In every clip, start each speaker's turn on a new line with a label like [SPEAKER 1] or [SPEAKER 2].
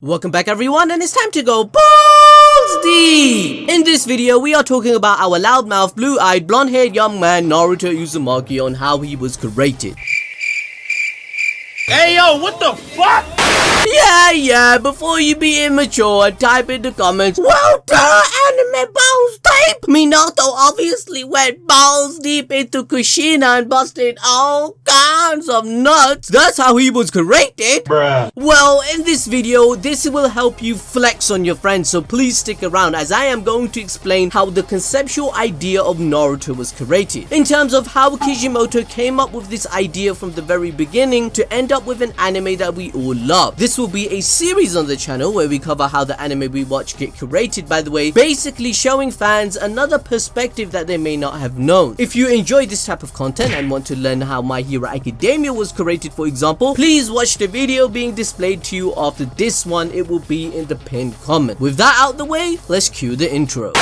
[SPEAKER 1] Welcome back everyone, and it's time to go balls deep! In this video, we are talking about our loudmouth, blue-eyed, blonde-haired young man Naruto Uzumaki on how he was created.
[SPEAKER 2] Hey yo, what the fuck?
[SPEAKER 1] Yeah, before you be immature, type in the comments, well duh, anime balls deep! Minato obviously went balls deep into Kushina and busted all kinds of nuts. That's how he was created.
[SPEAKER 2] Bruh.
[SPEAKER 1] Well, in this video, this will help you flex on your friends, so please stick around as I am going to explain how the conceptual idea of Naruto was created. In terms of how Kishimoto came up with this idea from the very beginning to end up with an anime that we all love. This will be a series on the channel where we cover how the anime we watch get created, by the way, basically showing fans another perspective that they may not have known. If you enjoy this type of content and want to learn how My Hero Academia was created, for example, please watch the video being displayed to you after this one. It will be in the pinned comment. With that out the way, let's cue the intro.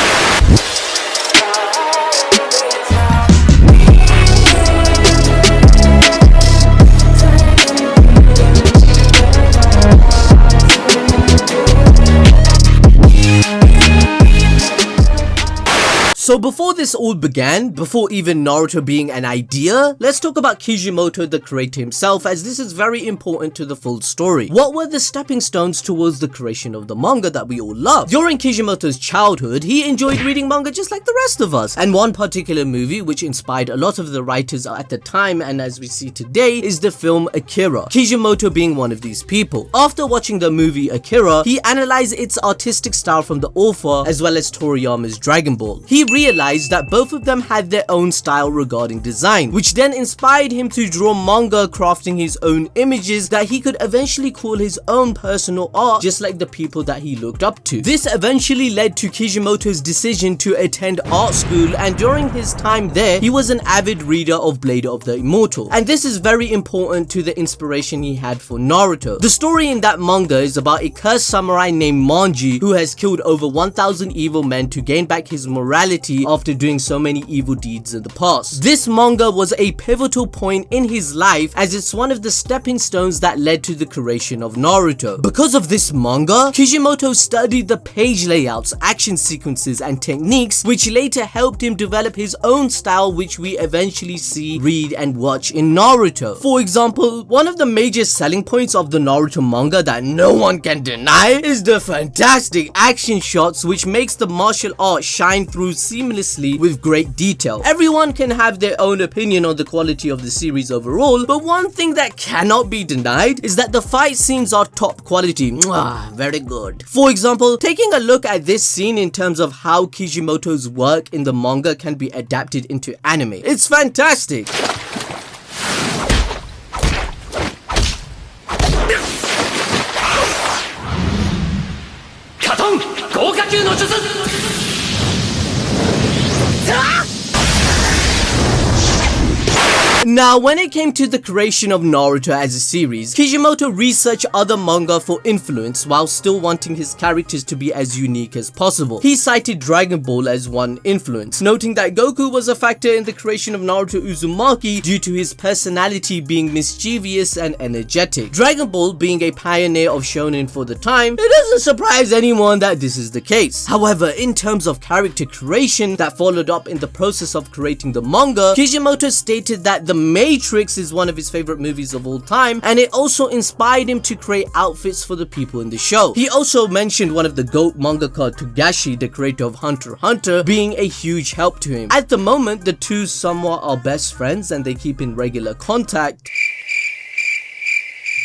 [SPEAKER 1] So before this all began, before even Naruto being an idea, let's talk about Kishimoto, the creator himself, as this is very important to the full story. What were the stepping stones towards the creation of the manga that we all love? During Kishimoto's childhood, he enjoyed reading manga just like the rest of us, and one particular movie which inspired a lot of the writers at the time and as we see today is the film Akira, Kishimoto being one of these people. After watching the movie Akira, he analyzed its artistic style from the author as well as Toriyama's Dragon Ball. He realized that both of them had their own style regarding design, which then inspired him to draw manga, crafting his own images that he could eventually call his own personal art, just like the people that he looked up to. This eventually led to Kishimoto's decision to attend art school, and during his time there, he was an avid reader of Blade of the Immortal, and this is very important to the inspiration he had for Naruto. The story in that manga is about a cursed samurai named Manji who has killed over 1,000 evil men to gain back his morality after doing so many evil deeds in the past. This manga was a pivotal point in his life as it's one of the stepping stones that led to the creation of Naruto. Because of this manga, Kishimoto studied the page layouts, action sequences and techniques, which later helped him develop his own style, which we eventually see, read and watch in Naruto. For example, one of the major selling points of the Naruto manga that no one can deny is the fantastic action shots, which makes the martial art shine through seamlessly with great detail. Everyone can have their own opinion on the quality of the series overall, but one thing that cannot be denied is that the fight scenes are top quality. Mwah, very good. For example, taking a look at this scene in terms of how Kishimoto's work in the manga can be adapted into anime. It's fantastic. Now, when it came to the creation of Naruto as a series, Kishimoto researched other manga for influence while still wanting his characters to be as unique as possible. He cited Dragon Ball as one influence, noting that Goku was a factor in the creation of Naruto Uzumaki due to his personality being mischievous and energetic. Dragon Ball being a pioneer of shonen for the time, it doesn't surprise anyone that this is the case. However, in terms of character creation that followed up in the process of creating the manga, Kishimoto stated that The Matrix is one of his favorite movies of all time, and it also inspired him to create outfits for the people in the show. He also mentioned one of the GOAT mangaka Togashi, the creator of Hunter x Hunter, being a huge help to him. At the moment, the two somewhat are best friends and they keep in regular contact.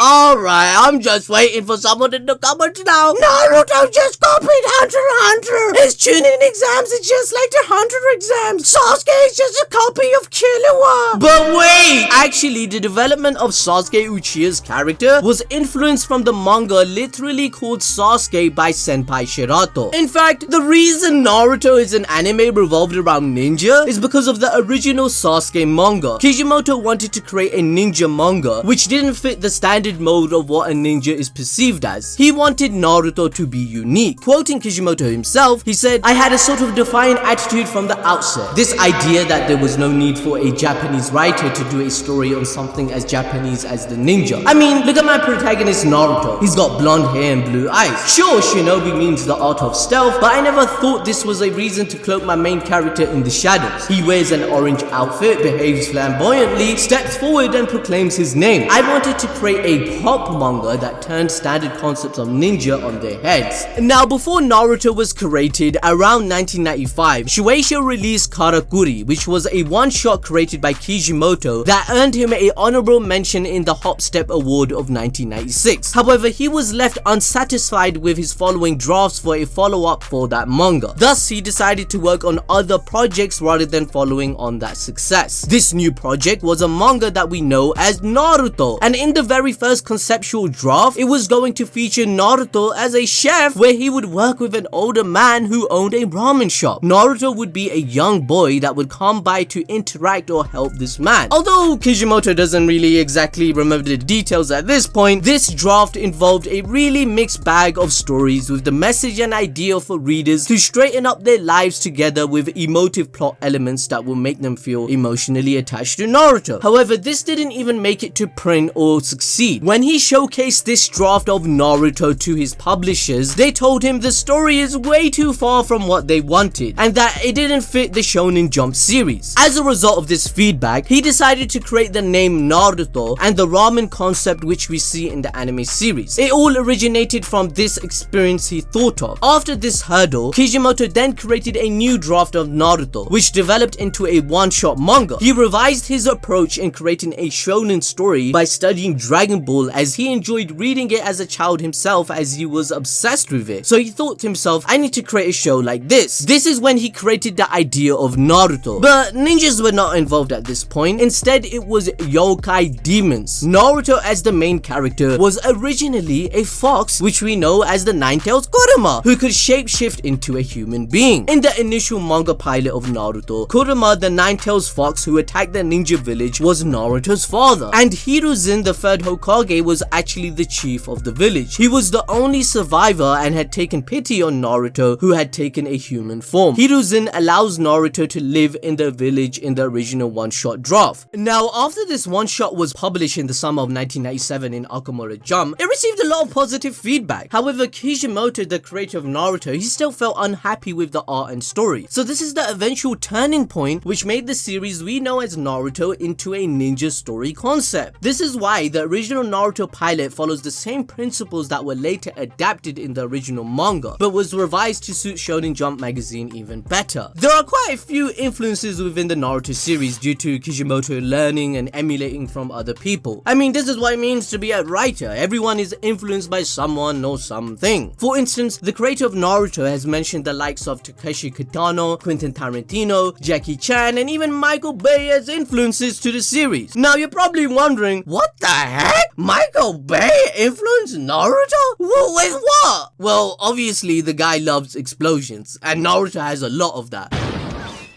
[SPEAKER 1] Alright, I'm just waiting for someone in the comments now. Naruto just copied Hunter x Hunter. His Chunin exams is just like the Hunter exams. Sasuke is just a copy of Killua. But wait! Actually, the development of Sasuke Uchiha's character was influenced from the manga literally called Sasuke by Senpai Shirato. In fact, the reason Naruto is an anime revolved around ninja is because of the original Sasuke manga. Kishimoto wanted to create a ninja manga, which didn't fit the standard standard mode of what a ninja is perceived as. He wanted Naruto to be unique. Quoting Kishimoto himself, he said, "I had a sort of defiant attitude from the outset. This idea that there was no need for a Japanese writer to do a story on something as Japanese as the ninja. I mean, look at my protagonist Naruto. He's got blonde hair and blue eyes. Sure, shinobi means the art of stealth, but I never thought this was a reason to cloak my main character in the shadows. He wears an orange outfit, behaves flamboyantly, steps forward and proclaims his name. I wanted to create a pop manga that turned standard concepts of ninja on their heads." Now, before Naruto was created, around 1995, Shueisha released Karakuri, which was a one-shot created by Kishimoto that earned him an honorable mention in the Hop Step Award of 1996. However, he was left unsatisfied with his following drafts for a follow-up for that manga. Thus, he decided to work on other projects rather than following on that success. This new project was a manga that we know as Naruto, and in the very first conceptual draft, it was going to feature Naruto as a chef where he would work with an older man who owned a ramen shop. Naruto would be a young boy that would come by to interact or help this man. Although Kishimoto doesn't really exactly remember the details at this point, this draft involved a really mixed bag of stories with the message and idea for readers to straighten up their lives together with emotive plot elements that will make them feel emotionally attached to Naruto. However, this didn't even make it to print or succeed. When he showcased this draft of Naruto to his publishers, they told him the story is way too far from what they wanted and that it didn't fit the Shonen Jump series. As a result of this feedback, he decided to create the name Naruto and the ramen concept which we see in the anime series. It all originated from this experience he thought of. After this hurdle, Kishimoto then created a new draft of Naruto, which developed into a one-shot manga. He revised his approach in creating a shonen story by studying Dragon Ball, as he enjoyed reading it as a child himself, as he was obsessed with it. So he thought to himself, I need to create a show like this. This is when he created the idea of Naruto. But ninjas were not involved at this point. Instead, it was yokai demons. Naruto, as the main character, was originally a fox, which we know as the Nine-Tails Kurama, who could shapeshift into a human being. In the initial manga pilot of Naruto, Kurama, the Nine-Tails fox who attacked the ninja village, was Naruto's father, and Hiruzen, the third Hokage, was actually the chief of the village. He was the only survivor and had taken pity on Naruto, who had taken a human form. Hiruzen allows Naruto to live in the village in the original one-shot draft. Now, after this one-shot was published in the summer of 1997 in Akamura Jump, it received a lot of positive feedback. However, Kishimoto, the creator of Naruto, he still felt unhappy with the art and story. So this is the eventual turning point which made the series we know as Naruto into a ninja story concept. This is why the original Naruto pilot follows the same principles that were later adapted in the original manga, but was revised to suit Shonen Jump magazine even better. There are quite a few influences within the Naruto series due to Kishimoto learning and emulating from other people. I mean, this is what it means to be a writer. Everyone is influenced by someone or something. For instance, the creator of Naruto has mentioned the likes of Takeshi Kitano, Quentin Tarantino, Jackie Chan, and even Michael Bay as influences to the series. Now, you're probably wondering, what the heck? Michael Bay influenced Naruto? With what? Well, obviously the guy loves explosions, and Naruto has a lot of that.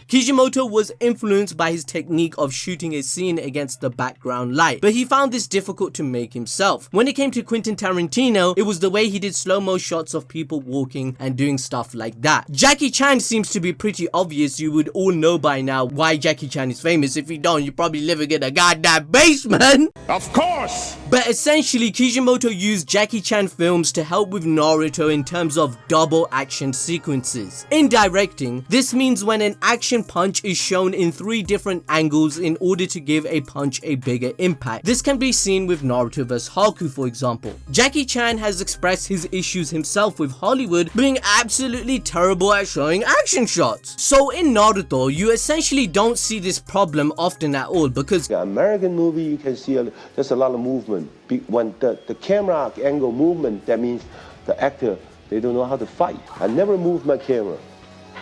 [SPEAKER 1] Kishimoto was influenced by his technique of shooting a scene against the background light, but he found this difficult to make himself. When it came to Quentin Tarantino, it was the way he did slow-mo shots of people walking and doing stuff like that. Jackie Chan seems to be pretty obvious. You would all know by now why Jackie Chan is famous. If you don't, you're probably living in a goddamn basement.
[SPEAKER 2] Of course!
[SPEAKER 1] But essentially, Kishimoto used Jackie Chan films to help with Naruto in terms of double action sequences. In directing, this means when an action punch is shown in 3 different angles in order to give a punch a bigger impact. This can be seen with Naruto vs Haku, for example. Jackie Chan has expressed his issues himself with Hollywood being absolutely terrible at showing action shots. So in Naruto, you essentially don't see this problem often at all, because
[SPEAKER 3] the American movie, you can see there's a lot of movement. When the camera angle movement, that means the actor, they don't know how to fight. I never move my camera,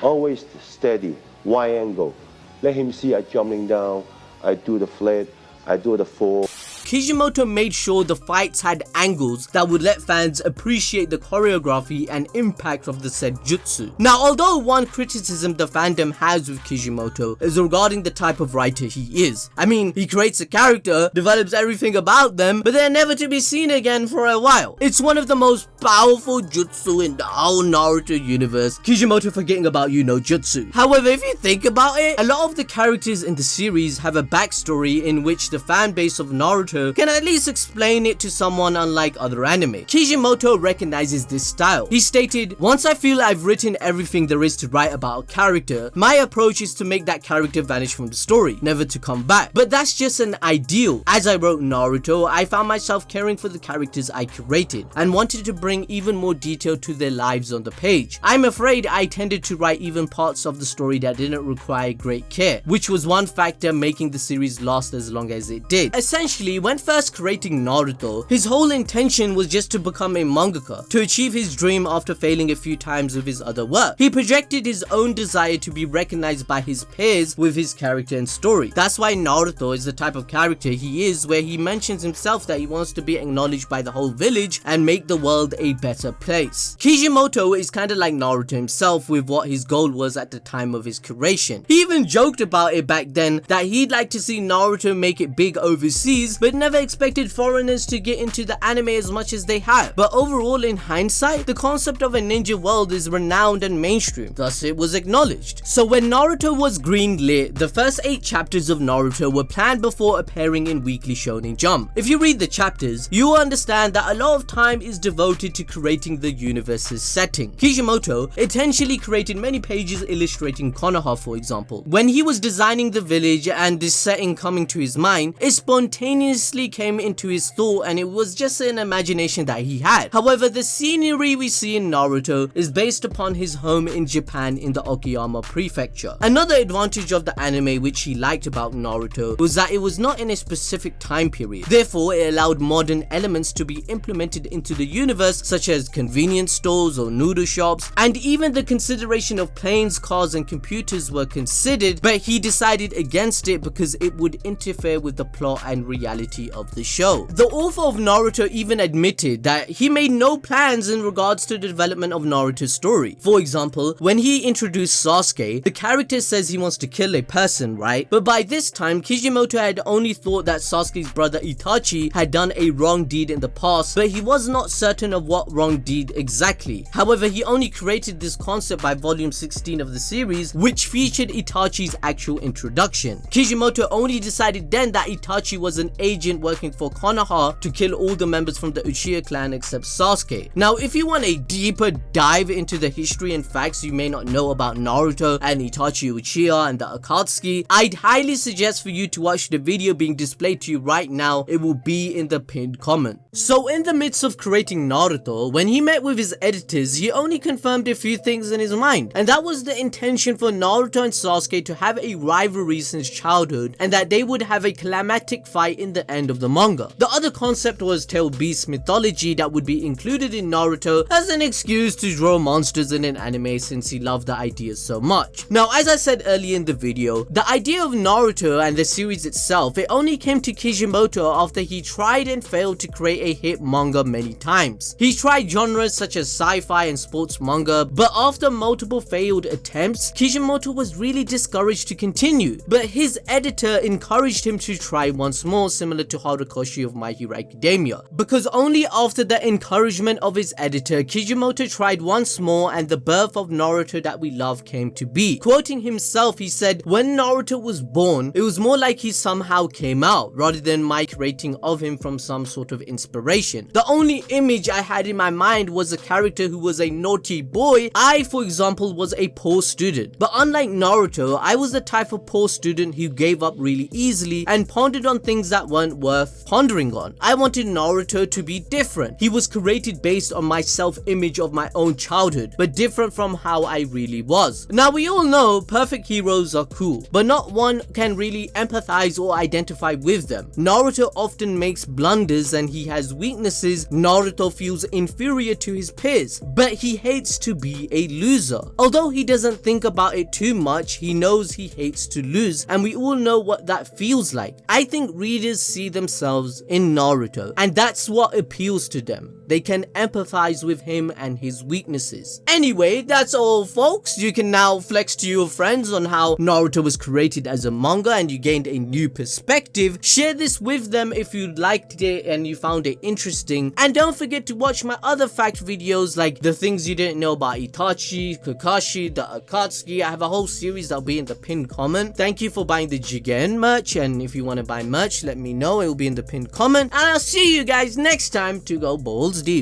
[SPEAKER 3] always steady, wide angle. Let him see I jumping down, I do the flip, I do the fall.
[SPEAKER 1] Kishimoto made sure the fights had angles that would let fans appreciate the choreography and impact of the said jutsu. Now, although one criticism the fandom has with Kishimoto is regarding the type of writer he is. I mean, he creates a character, develops everything about them, but they're never to be seen again for a while. It's one of the most powerful jutsu in the whole Naruto universe, Kishimoto forgetting about jutsu. However, if you think about it, a lot of the characters in the series have a backstory in which the fan base of Naruto can at least explain it to someone, unlike other anime. Kishimoto recognizes this style. He stated, "Once I feel I've written everything there is to write about a character, my approach is to make that character vanish from the story, never to come back. But that's just an ideal. As I wrote Naruto, I found myself caring for the characters I curated and wanted to bring even more detail to their lives on the page. I'm afraid I tended to write even parts of the story that didn't require great care, which was one factor making the series last as long as it did." Essentially, when first creating Naruto, his whole intention was just to become a mangaka, to achieve his dream after failing a few times with his other work. He projected his own desire to be recognized by his peers with his character and story. That's why Naruto is the type of character he is, where he mentions himself that he wants to be acknowledged by the whole village and make the world a better place. Kishimoto is kinda like Naruto himself with what his goal was at the time of his creation. He even joked about it back then that he'd like to see Naruto make it big overseas, but never expected foreigners to get into the anime as much as they have. But overall, in hindsight, the concept of a ninja world is renowned and mainstream, thus it was acknowledged. So when Naruto was greenlit, the first 8 chapters of Naruto were planned before appearing in Weekly Shonen Jump. If you read the chapters, you will understand that a lot of time is devoted to creating the universe's setting. Kishimoto intentionally created many pages illustrating Konoha, for example. When he was designing the village and this setting coming to his mind, it spontaneously came into his thought and it was just an imagination that he had. However, the scenery we see in Naruto is based upon his home in Japan in the Okayama prefecture. Another advantage of the anime which he liked about Naruto was that it was not in a specific time period. Therefore, it allowed modern elements to be implemented into the universe, such as convenience stores or noodle shops, and even the consideration of planes, cars and computers were considered, but he decided against it because it would interfere with the plot and reality of the show. The author of Naruto even admitted that he made no plans in regards to the development of Naruto's story. For example, when he introduced Sasuke, the character says he wants to kill a person, right? But by this time, Kishimoto had only thought that Sasuke's brother Itachi had done a wrong deed in the past, but he was not certain of what wrong deed exactly. However, he only created this concept by volume 16 of the series, which featured Itachi's actual introduction. Kishimoto only decided then that Itachi was an agent working for Konoha to kill all the members from the Uchiha clan except Sasuke. Now, if you want a deeper dive into the history and facts you may not know about Naruto and Itachi Uchiha and the Akatsuki, I'd highly suggest for you to watch the video being displayed to you right now. It will be in the pinned comment. So in the midst of creating Naruto, when he met with his editors, he only confirmed a few things in his mind, and that was the intention for Naruto and Sasuke to have a rivalry since childhood, and that they would have a climactic fight in the end of the manga. The other concept was Tail Beast mythology that would be included in Naruto as an excuse to draw monsters in an anime since he loved the idea so much. Now, as I said earlier in the video, the idea of Naruto and the series itself, it only came to Kishimoto after he tried and failed to create a hit manga many times. He tried genres such as sci-fi and sports manga, but after multiple failed attempts, Kishimoto was really discouraged to continue. But his editor encouraged him to try once more, similar to Horikoshi of My Hero Academia. Because only after the encouragement of his editor, Kishimoto tried once more and the birth of Naruto that we love came to be. Quoting himself, he said, "When Naruto was born, it was more like he somehow came out, rather than my creating of him from some sort of inspiration. The only image I had in my mind was a character who was a naughty boy. I, for example, was a poor student. But unlike Naruto, I was the type of poor student who gave up really easily and pondered on things that weren't worth pondering on. I wanted Naruto to be different. He was created based on my self-image of my own childhood, but different from how I really was." Now, we all know perfect heroes are cool, but not one can really empathize or identify with them. Naruto often makes blunders and he has weaknesses. Naruto feels inferior to his peers, but he hates to be a loser. Although he doesn't think about it too much, he knows he hates to lose, and we all know what that feels like. I think readers see themselves in Naruto, and that's what appeals to them. They can empathize with him and his weaknesses. Anyway, that's all folks. You can now flex to your friends on how Naruto was created as a manga and you gained a new perspective. Share this with them if you liked it and you found it interesting. And don't forget to watch my other fact videos like the things you didn't know about Itachi, Kakashi, the Akatsuki. I have a whole series that'll be in the pinned comment. Thank you for buying the Jigen merch, and if you want to buy merch, let me know. It will be in the pinned comment. And I'll see you guys next time to go balls deep.